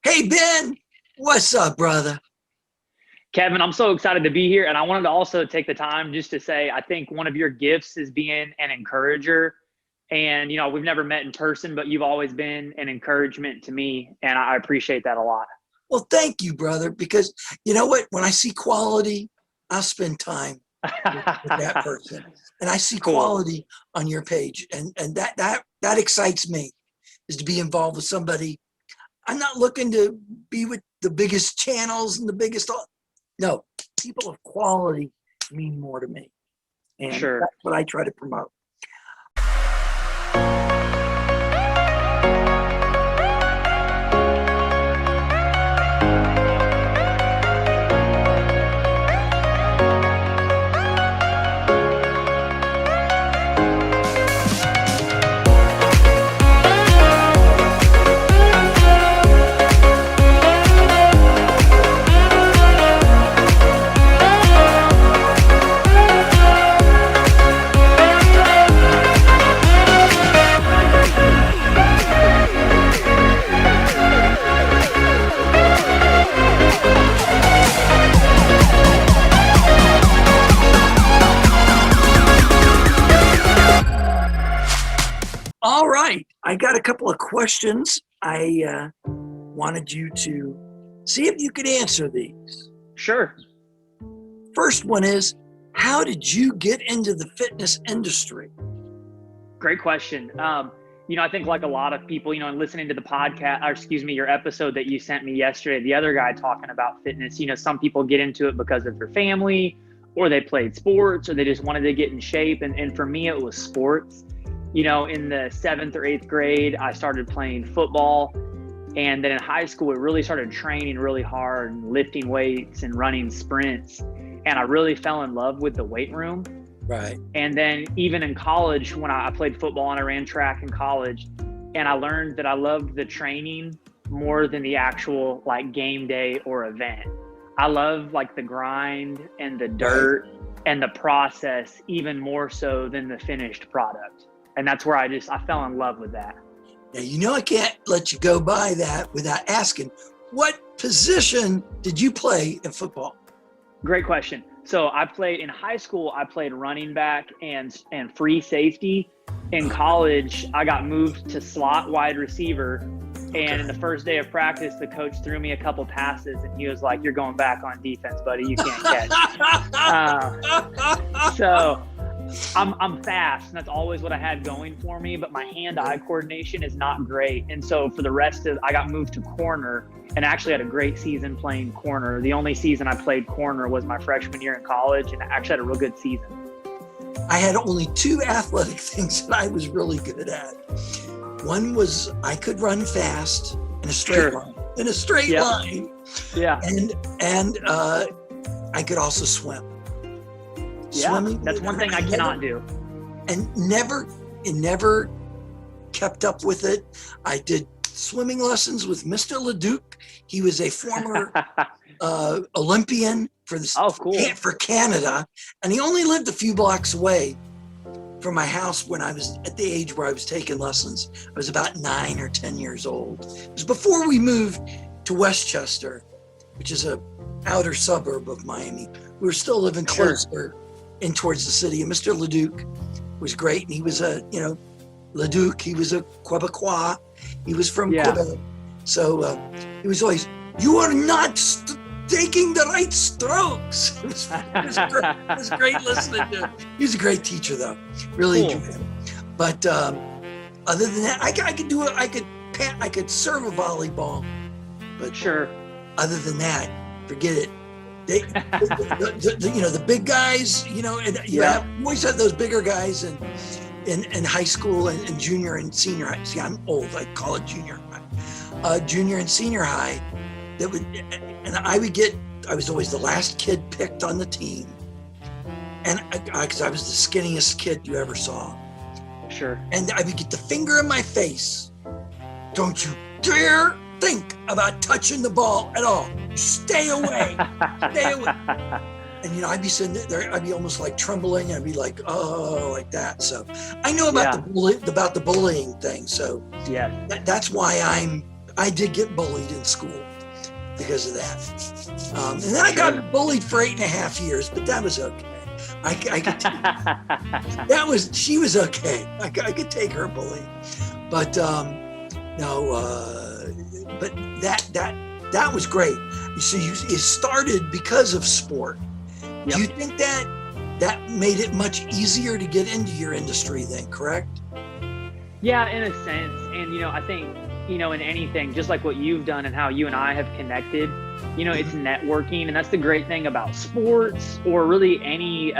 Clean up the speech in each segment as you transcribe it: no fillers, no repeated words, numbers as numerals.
Hey, Ben, what's up, brother? Kevin, I'm so excited to be here. And I wanted to also take the time just to say, I think one of your gifts is being an encourager. And, we've never met in person, but you've always been an encouragement to me. And I appreciate that a lot. Well, thank you, brother, because you know what? When I see quality, I'll spend time with that person. And I see Cool. quality on your page. And that excites me, is to be involved with somebody. I'm not looking to be with the biggest channels and the biggest. No, people of quality mean more to me. And Sure. that's what I try to promote. All right. I got a couple of questions. I wanted you to see if you could answer these. Sure. First one is, how did you get into the fitness industry? Great question. I think like a lot of people, listening to the podcast, or excuse me, your episode that you sent me yesterday, the other guy talking about fitness, some people get into it because of their family, or they played sports, or they just wanted to get in shape. And for me, it was sports. In the 7th or 8th grade, I started playing football. And then in high school, we really started training really hard and lifting weights and running sprints. And I really fell in love with the weight room. Right. And then even in college, when I played football and I ran track in college, and I learned that I loved the training more than the actual like game day or event. I love like the grind and the dirt and the process even more so than the finished product. And that's where I fell in love with that. Now, I can't let you go by that without asking, what position did you play in football? Great question. So in high school, I played running back and free safety. In college, I got moved to slot wide receiver. And in the first day of practice, the coach threw me a couple passes and he was like, "You're going back on defense, buddy. You can't catch." So I'm fast, and that's always what I had going for me, but my hand-eye coordination is not great. And so for the rest of, I got moved to corner and actually had a great season playing corner. The only season I played corner was my freshman year in college, and I actually had a real good season. I had only two athletic things that I was really good at. One was I could run fast in a straight line. In a straight line. Yeah. And I could also swim. Yeah, Swimming, that's one thing I cannot do. And never kept up with it. I did swimming lessons with Mr. Leduc. He was a former Olympian for Canada, and he only lived a few blocks away from my house when I was at the age where I was taking lessons. I was about 9 or 10 years old. It was before we moved to Westchester, which is a outer suburb of Miami. We were still living closer in towards the city. And Mr. Leduc was great. And he was Leduc, he was a Quebecois. He was from Quebec. So he was always, "You are not taking the right strokes." It was great listening to him. He was a great teacher, though. Really enjoyed him. But other than that, I could do it. I could serve a volleyball. But other than that, forget it. The big guys, and you always had those bigger guys in high school and junior and senior high. See, I'm old. I call it junior high. Junior and senior high. I was always the last kid picked on the team. And because I was the skinniest kid you ever saw. Sure. And I would get the finger in my face. "Don't you dare think about touching the ball at all. Stay away. Stay away." And I'd be sitting there, I'd be almost like trembling, I'd be like, "Oh," like that. So I know about the bullying thing. So that's why I did get bullied in school because of that. And then I got bullied for 8.5 years, but that was okay. I could she was okay. I could take her bullying, but but that was great. So it started because of sport. Yep. Do you think that made it much easier to get into your industry then, correct? Yeah, in a sense. And, I think, in anything, just like what you've done and how you and I have connected, it's networking. And that's the great thing about sports, or really any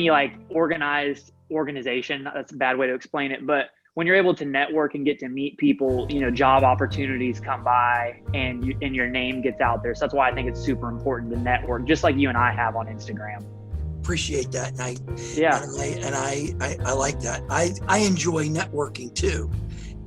like organized organization. That's a bad way to explain it. But when you're able to network and get to meet people, job opportunities come by and your name gets out there. So that's why I think it's super important to network, just like you and I have on Instagram. Appreciate that. And I like that. I enjoy networking too.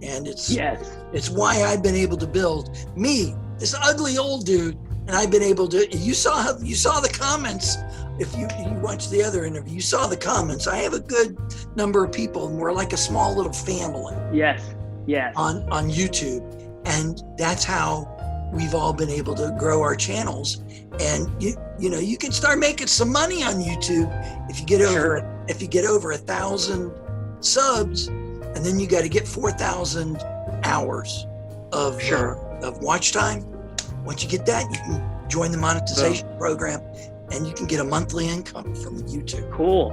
And it's why I've been able to build me, this ugly old dude, and I've been able to, you saw the comments. If you watched the other interview, you saw the comments. I have a good number of people, and we're like a small little family. Yes. On YouTube. And that's how we've all been able to grow our channels. And you can start making some money on YouTube if you get over 1,000 subs, and then you got to get 4,000 hours of watch time. Once you get that, you can join the monetization program, and you can get a monthly income from YouTube. Cool.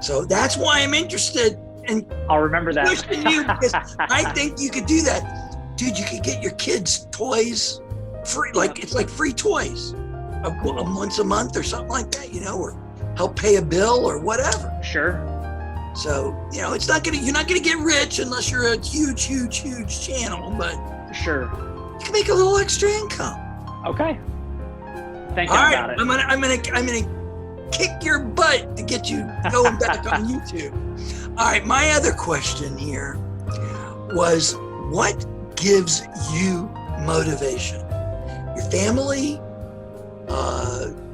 So that's why I'm interested in I'll remember that. pushing you, because I think you could do that. Dude, you could get your kids toys free, it's like free toys once a month or something like that, or help pay a bill or whatever. Sure. So, you're not gonna get rich unless you're a huge channel, but sure, you can make a little extra income. Okay. Thinking about it. I'm gonna kick your butt to get you going back on YouTube. All right, my other question here was, what gives you motivation? Your family?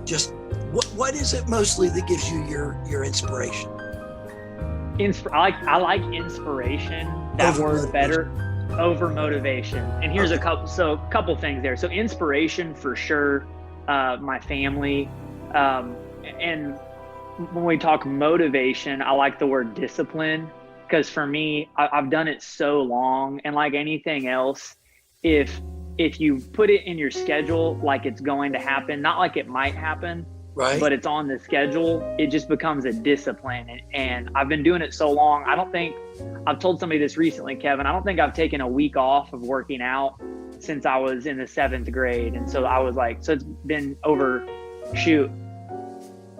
Just what is it mostly that gives you your inspiration? I like inspiration. That word better over motivation. And here's a couple things there. So inspiration for sure. My family, and when we talk motivation, I like the word discipline, because for me, I've done it so long, and like anything else, if you put it in your schedule like it's going to happen, not like it might happen, right, but it's on the schedule, it just becomes a discipline. And I've been doing it so long. I don't think I've told somebody this recently, Kevin. I don't think I've taken a week off of working out since I was in the 7th grade. And so I was like, so it's been over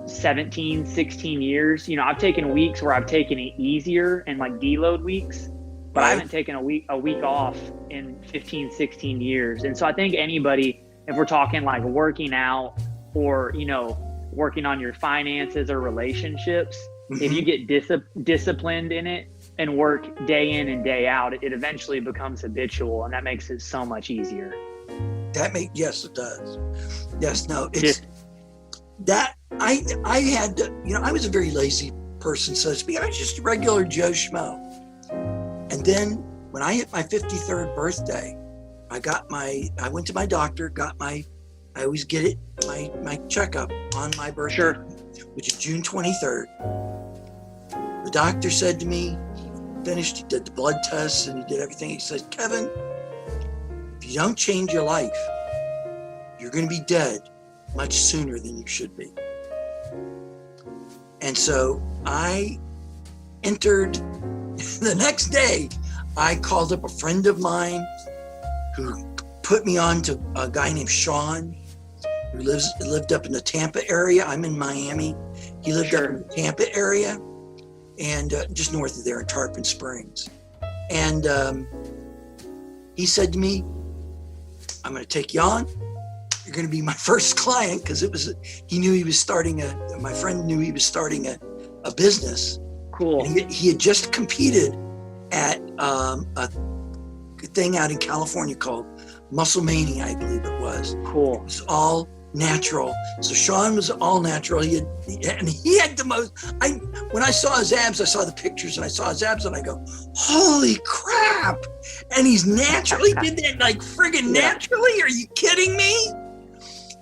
17, 16 years. I've taken weeks where I've taken it easier and like deload weeks, but I haven't taken a week off in 15, 16 years. And so I think anybody, if we're talking like working out or, working on your finances or relationships, if you get disciplined in it and work day in and day out, it eventually becomes habitual, and that makes it so much easier. Yes, it does. Yes, no, it's that I had to, I was a very lazy person, so to speak. I was just a regular Joe Schmo. And then when I hit my 53rd birthday, I went to my doctor, I always get it, my checkup on my birthday, which is June 23rd. The doctor said to me, he did the blood tests and he did everything. He said, Kevin, if you don't change your life, you're going to be dead much sooner than you should be. And so I entered the next day. I called up a friend of mine who put me on to a guy named Sean, who lived up in the Tampa area. I'm in Miami. He lived up in the Tampa area, and just north of there in Tarpon Springs. And he said to me, I'm going to take you on. You're going to be my first client, because he knew he was starting my friend knew he was starting a business. Cool. And he had just competed at a thing out in California called Muscle Mania, I believe it was. Cool. It was all natural. So Sean was all natural. He had the most. When I saw his abs, I saw the pictures and I saw his abs, and I go, "Holy crap!" And he's natural. He did that like friggin' naturally. Are you kidding me?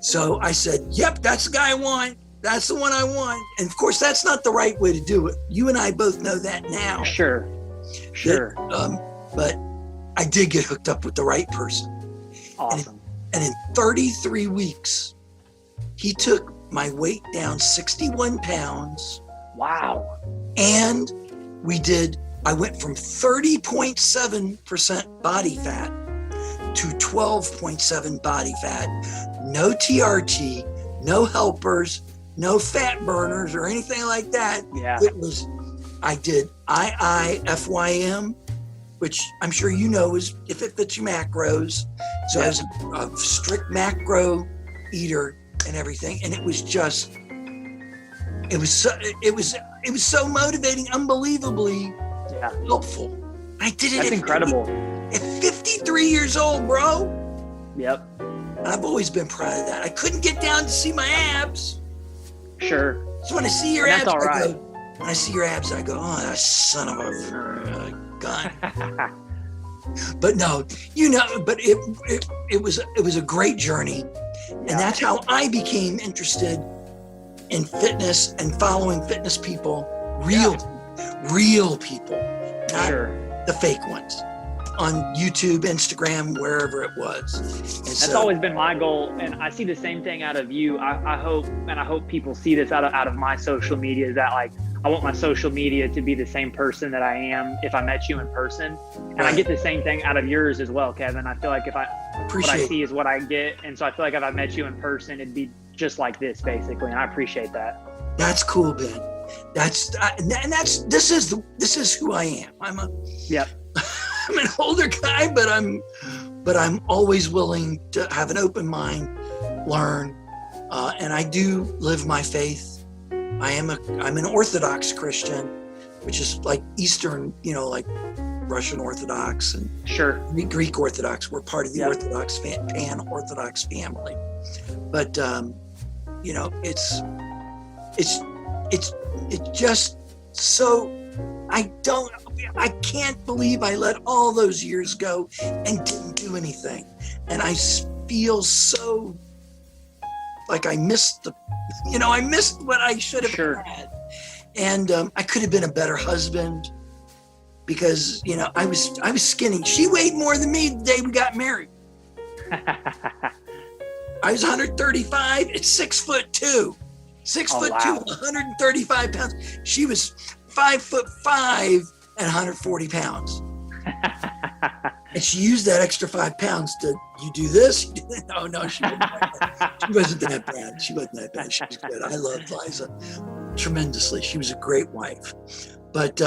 So I said, "Yep, that's the guy I want. That's the one I want." And of course, that's not the right way to do it. You and I both know that now. Sure. But I did get hooked up with the right person. Awesome. And in 33 weeks, he took my weight down 61 pounds. Wow. And I went from 30.7% body fat to 12.7 body fat. No TRT, no helpers, no fat burners or anything like that. Yeah. I did IIFYM, which I'm sure you know is if it fits your macros. So I was a strict macro eater and everything, and it was so motivating, unbelievably helpful. I did it. That's incredible. At 53 years old, bro. Yep. I've always been proud of that. I couldn't get down to see my abs. Sure. So when I see your That's abs, all right. when I see your abs, I go, "Oh, that son of a gun." But no, but it was a great journey, and that's how I became interested in fitness and following fitness people, real people, not the fake ones, on YouTube, Instagram, wherever it was. And that's always been my goal, and I see the same thing out of you. I hope people see this out of my social media, is that like I want my social media to be the same person that I am if I met you in person. And I get the same thing out of yours as well, Kevin. I feel like what I see is what I get. And so I feel like if I met you in person, it'd be just like this, basically. And I appreciate that. That's cool, Ben. This is who I am. I'm an older guy, but I'm always willing to have an open mind, learn, and I do live my faith. I'm an Orthodox Christian, which is like Eastern, like Russian Orthodox and Greek Orthodox. We're part of the Orthodox Pan-Orthodox family, but it's just so. I can't believe I let all those years go and didn't do anything, and I feel so like I missed what I should have had. And I could have been a better husband because, I was skinny. She weighed more than me the day we got married. I was 135 at 6'2", 135 pounds. She was 5'5" and 140 pounds. And she used that extra 5 pounds to, you do this? You do that? No, she wasn't that bad. She wasn't that bad. She was good. I loved Liza tremendously. She was a great wife. But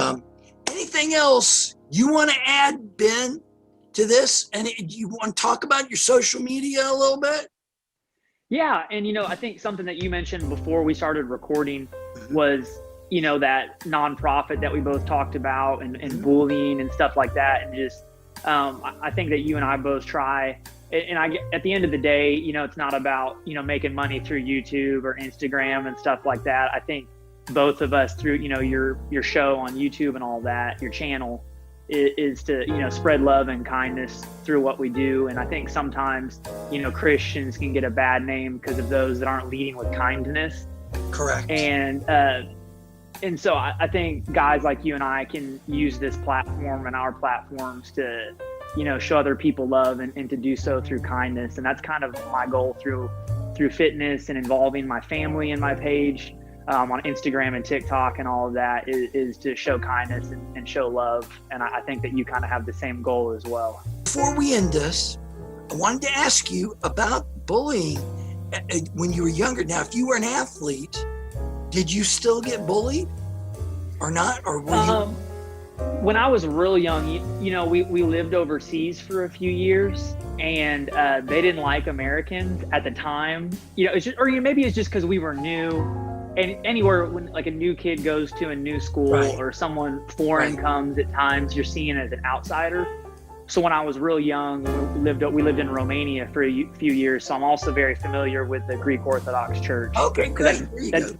anything else you want to add, Ben, to this? And you want to talk about your social media a little bit? Yeah. And, I think something that you mentioned before we started recording was, that nonprofit that we both talked about and bullying and stuff like that. And just, I think that you and I both try, and at the end of the day, it's not about, making money through YouTube or Instagram and stuff like that. I think both of us through, your show on YouTube and all that, your channel is to, spread love and kindness through what we do. And I think sometimes, Christians can get a bad name because of those that aren't leading with kindness. Correct. And so I think guys like you and I can use this platform and our platforms to, show other people love and to do so through kindness. And that's kind of my goal through fitness and involving my family in my page on Instagram and TikTok and all of that is to show kindness and show love. And I think that you kind of have the same goal as well. Before we end this, I wanted to ask you about bullying when you were younger. Now, if you were an athlete, did you still get bullied or not? Or were you? When I was real young, we lived overseas for a few years, and they didn't like Americans at the time. Maybe it's just because we were new. And anywhere when like a new kid goes to a new school or someone foreign comes, at times you're seen as an outsider. So when I was real young, we lived in Romania for a few years. So I'm also very familiar with the Greek Orthodox Church. Okay, great. That's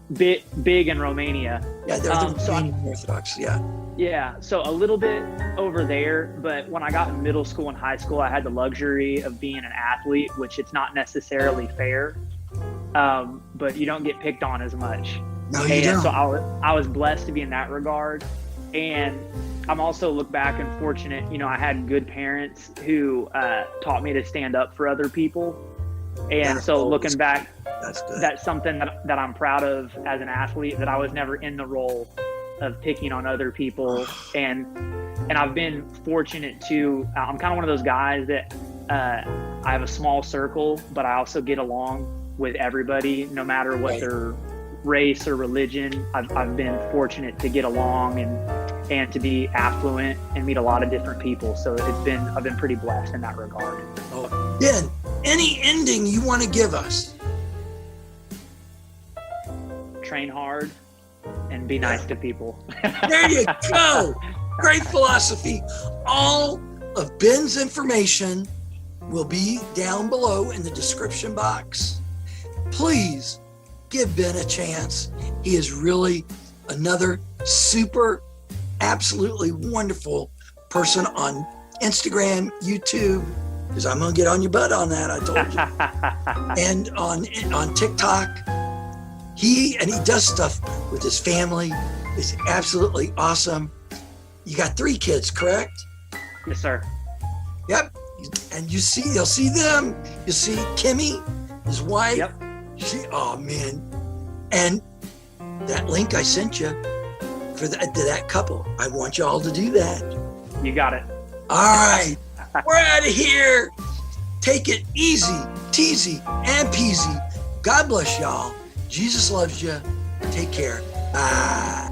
big in Romania. Yeah, they're the Romanian Orthodox. Yeah. Yeah, so a little bit over there, but when I got in middle school and high school, I had the luxury of being an athlete, which it's not necessarily fair, but you don't get picked on as much. No, you don't. So I was blessed to be in that regard. And I'm also look back and fortunate, I had good parents who taught me to stand up for other people. And so looking back, that's something that I'm proud of as an athlete, that I was never in the role of picking on other people. And I've been fortunate to, I'm kind of one of those guys that I have a small circle, but I also get along with everybody, no matter what their race or religion. I've been fortunate to get along and to be affluent and meet a lot of different people. So I've been pretty blessed in that regard. Oh, Ben, any ending you want to give us? Train hard and be nice to people. There you go. Great philosophy. All of Ben's information will be down below in the description box. Please give Ben a chance. He is really another super, absolutely wonderful person on Instagram, YouTube, because I'm going to get on your butt on that, I told you. And on TikTok. He does stuff with his family. It's absolutely awesome. You got 3 kids, correct? Yes, sir. Yep. And you'll see them. You'll see Kimmy, his wife. Yep. Oh man. And that link I sent you to that couple, I want you all to do that. You got it. All right. We're out of here. Take it easy, teasy, and peasy. God bless y'all. Jesus loves you. Take care. Bye.